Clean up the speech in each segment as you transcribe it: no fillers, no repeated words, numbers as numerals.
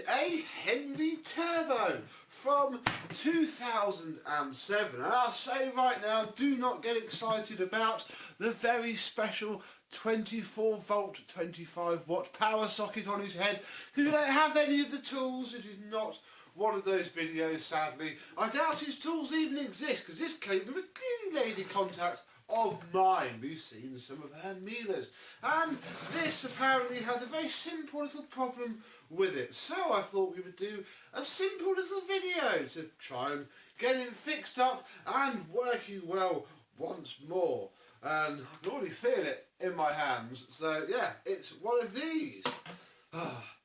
a Henry Turbo from 2007, and I'll say right now, do not get excited about the very special 24 volt 25 watt power socket on his head, because we don't have any of the tools. It is not one of those videos, sadly. I doubt his tools even exist, because this came from a cleaning lady contact of mine. We've seen some of her Miele's, and this apparently has a very simple little problem with it, so I thought we would do a simple little video to try and get it fixed up and working well once more. And I can already feel it in my hands, so yeah, it's one of these.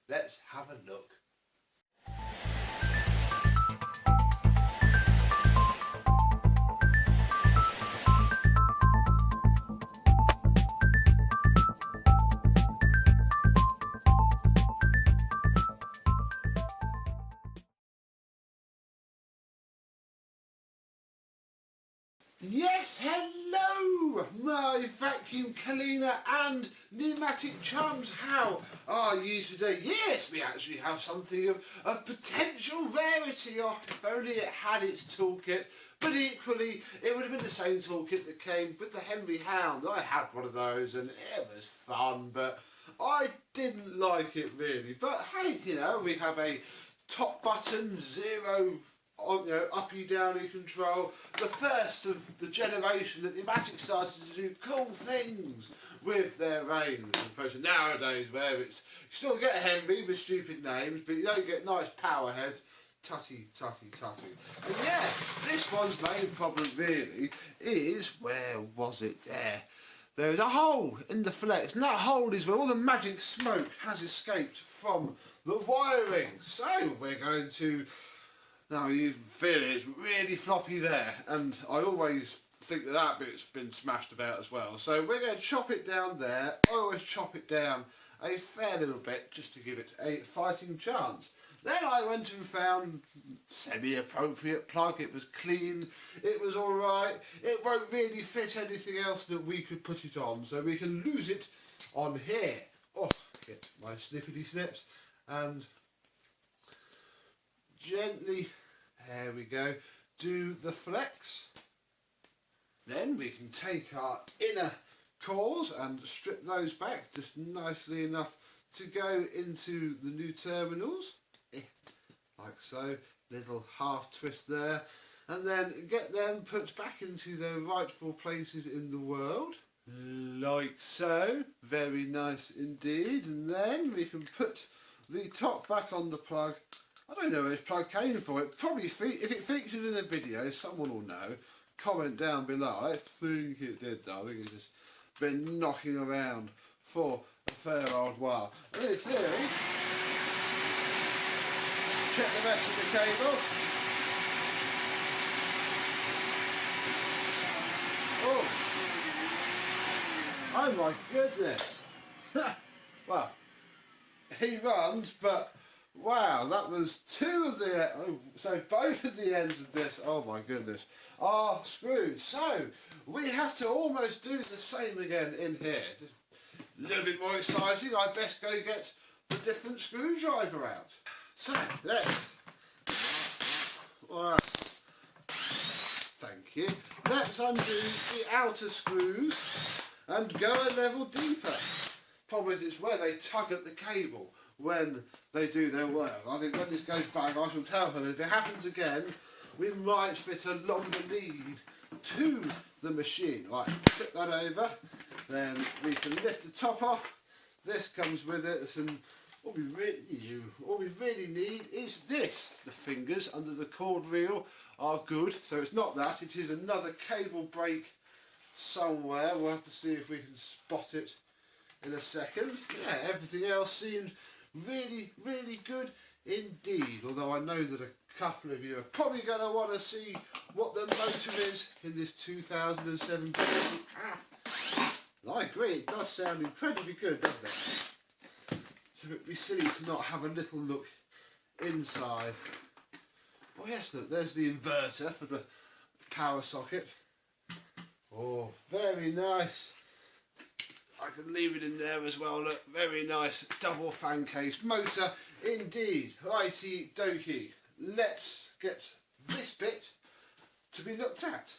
Let's have a look. Yes, hello, my vacuum cleaner and pneumatic chums. How are you today? Yes, we actually have something of a potential rarity. Oh, if only it had its toolkit, but equally it would have been the same toolkit that came with the Henry Hound. I had one of those and it was fun, but I didn't like it really. But hey, you know, we have a top button, zero uppy downy control, the first of the generation that Numatic started to do cool things with their range, as opposed to nowadays where it's, you still get a Henry with stupid names, but you don't get nice power heads. Tutty, tutty, tutty. And yeah, this one's main problem really is, where was it there? There is a hole in the flex, and that hole is where all the magic smoke has escaped from the wiring. So we're going to, now you feel it's really floppy there, and I always think that that bit's been smashed about as well. So we're going to chop it down there. I always chop it down a fair little bit just to give it a fighting chance. Then I went and found semi-appropriate plug. It was clean, it was alright. It won't really fit anything else that we could put it on, so we can lose it on here. Oh, get my snippety snips and gently, there we go, do the flex. Then we can take our inner cores and strip those back just nicely enough to go into the new terminals, like so, little half twist there, and then get them put back into their rightful places in the world, like so. Very nice indeed. And then we can put the top back on the plug. I don't know where this plug came from. It probably, if it featured in a video, someone will know. Comment down below. I think it did though. I think it's just been knocking around for a fair old while. And in theory, check the rest of the cable. Oh my goodness. Well, he runs, but wow, that was two of the, so both of the ends of this, oh my goodness, are screwed. So we have to almost do the same again in here. Just a little bit more exciting. I best go get the different screwdriver out. So let's, thank you. Let's undo the outer screws and go a level deeper. Problem is, it's where they tug at the cable when they do their work. I think when this goes back, I shall tell her that if it happens again, we might fit a longer lead to the machine. Right, flip that over, then we can lift the top off. This comes with it, and all we really need is this. The fingers under the cord reel are good, so it's not that, it is another cable break somewhere. We'll have to see if we can spot it in a second. Yeah, everything else seemed really, really good indeed, although I know that a couple of you are probably going to want to see what the motor is in this 2007 I agree, it does sound incredibly good, doesn't it? So it would be silly to not have a little look inside. Oh yes, look, there's the inverter for the power socket. Oh, very nice. I can leave it in there as well. Look, very nice double fan case motor indeed. Righty dokie, let's get this bit to be looked at.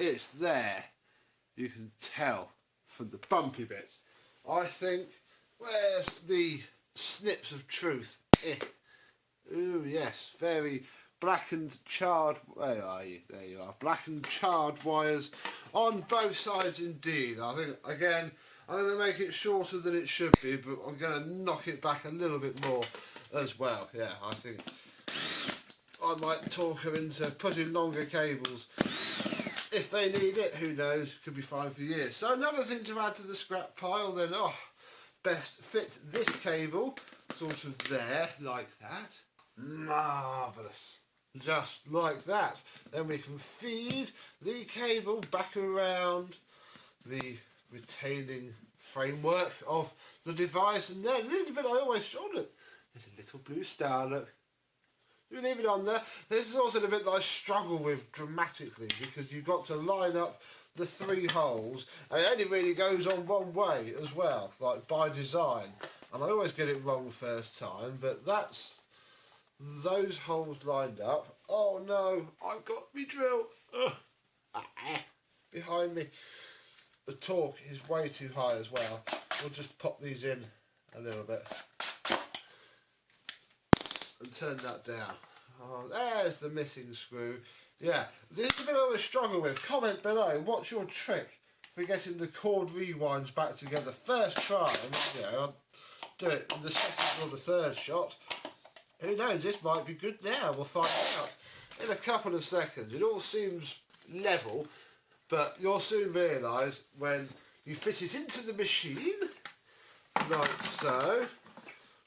It's there, you can tell from the bumpy bit. I think, where's the snips of truth? Ooh yes, very black and charred, where are you? There you are, black and charred wires on both sides indeed. I think, again, I'm going to make it shorter than it should be, but I'm going to knock it back a little bit more as well. Yeah, I think I might talk her into putting longer cables. If they need it, who knows, could be fine for years. So another thing to add to the scrap pile then, best fit this cable sort of there, like that. Marvellous. Just like that. Then we can feed the cable back around the retaining framework of the device, and then a little bit I always showed it. There's a little blue star, look. You leave it on there. This is also the bit that I struggle with dramatically, because you've got to line up the 3 holes, and it only really goes on one way as well, like by design. And I always get it wrong first time, but that's those holes lined up. Oh no, I've got me drill behind me. The torque is way too high as well. We'll just pop these in a little bit and turn that down. Oh, there's the missing screw. Yeah, this is a bit I always struggle with. Comment below, what's your trick for getting the cord rewinds back together first try? And, I'll do it in the second or the third shot. Who knows, this might be good now. We'll find out in a couple of seconds. It all seems level, but you'll soon realise when you fit it into the machine, like so.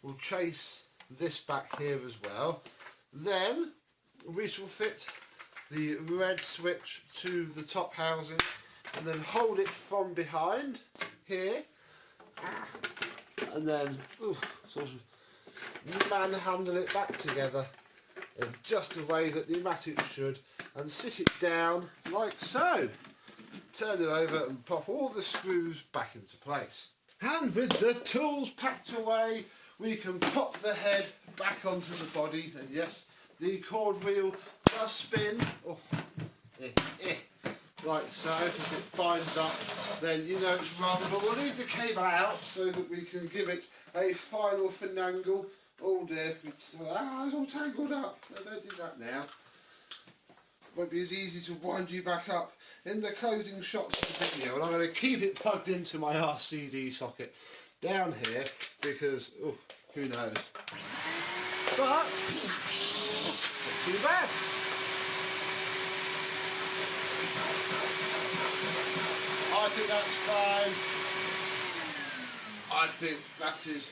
We'll chase this back here as well. Then we shall fit the red switch to the top housing and then hold it from behind here, and then sort of manhandle it back together in just the way that Numatic should, and sit it down like so. Turn it over and pop all the screws back into place. And with the tools packed away, we can pop the head back onto the body, and yes, the cord wheel does spin, like so. If it binds up, then you know it's rubber, but we'll leave the cable out so that we can give it a final finagle. Oh dear, it's all tangled up. No, don't do that now. Won't be as easy to wind you back up in the closing shots of the video, and I'm going to keep it plugged into my RCD socket down here because, who knows. But, not too bad. I think that's fine. I think that is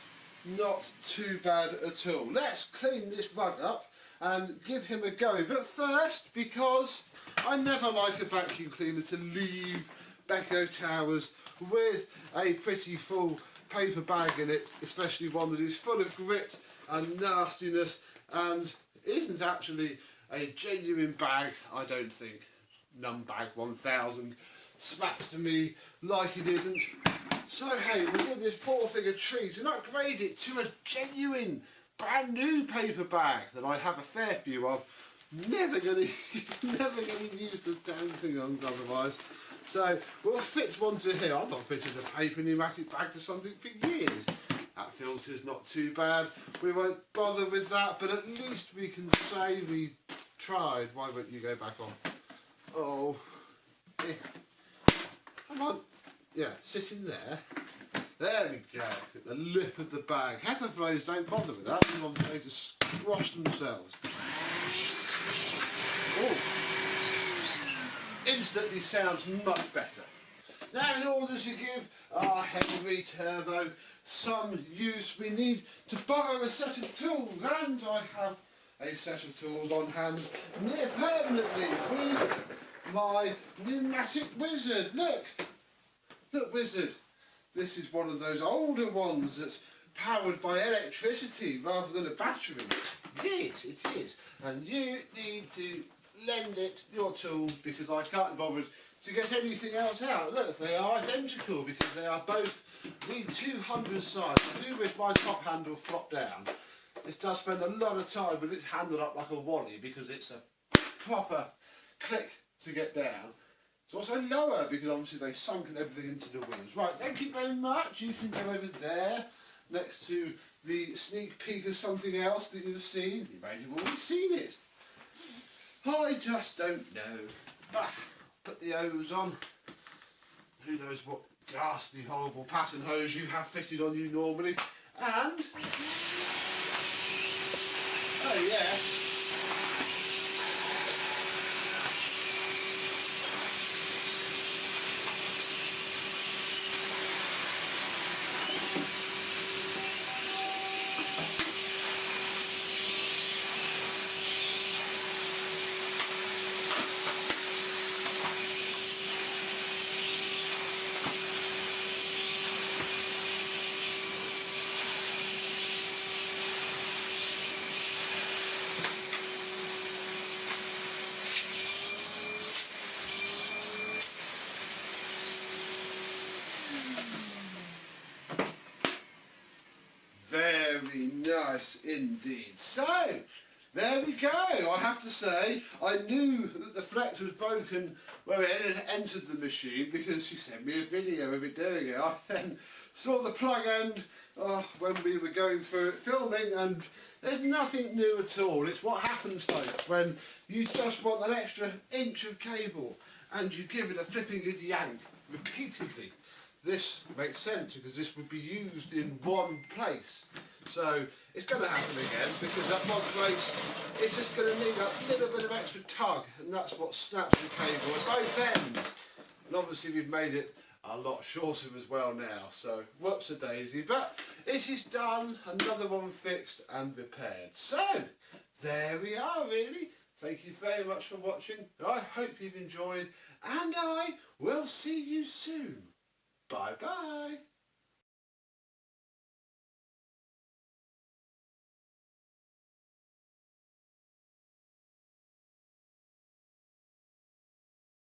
not too bad at all. Let's clean this rug up and give him a go. But first, because I never like a vacuum cleaner to leave Becco Towers with a pretty full paper bag in it, especially one that is full of grit and nastiness and isn't actually a genuine bag, I don't think. Numbag 1000 smacks to me like it isn't. So hey, we'll give this poor thing a treat and upgrade it to a genuine brand new paper bag that I have a fair few of. Never gonna use the damn thing on otherwise. So we'll fit one to here. I've not fitted a paper Numatic bag to something for years. That filter's not too bad. We won't bother with that, but at least we can say we tried. Why won't you go back on? Oh, come on. Yeah, sit in there. There we go. At the lip of the bag. HEPA flows don't bother with that. They want to squash themselves. Oh. Instantly sounds much better. Now, in order to give our heavy turbo some use, we need to borrow a set of tools, and I have a set of tools on hand near permanently with my Numatic wizard. Look, Look, Wizard, this is one of those older ones that's powered by electricity rather than a battery. Yes, it is. And you need to lend it your tools because I can't be bothered to get anything else out. Look, they are identical because they are both the 200 size. I do wish my top handle flopped down. This does spend a lot of time with its handle up like a wally because it's a proper click to get down. It's also lower because obviously they sunk everything into the wheels. Right, thank you very much. You can go over there next to the sneak peek of something else that you've seen. You may have already seen it. I just don't know. Put the hose on. Who knows what ghastly, horrible pattern hose you have fitted on you normally. And... oh yeah. Very nice indeed. So, there we go. I have to say, I knew that the flex was broken when it had entered the machine because she sent me a video of it doing it. I then saw the plug end when we were going through it filming, and there's nothing new at all. It's what happens, folks, when you just want an extra inch of cable and you give it a flipping good yank repeatedly. This makes sense because this would be used in one place. So it's going to happen again because that one place is just going to need a little bit of extra tug, and that's what snaps the cable at both ends. And obviously we've made it a lot shorter as well now, so whoops-a-daisy. But it is done, another one fixed and repaired. So there we are really. Thank you very much for watching. I hope you've enjoyed, and I will see you soon. Bye bye.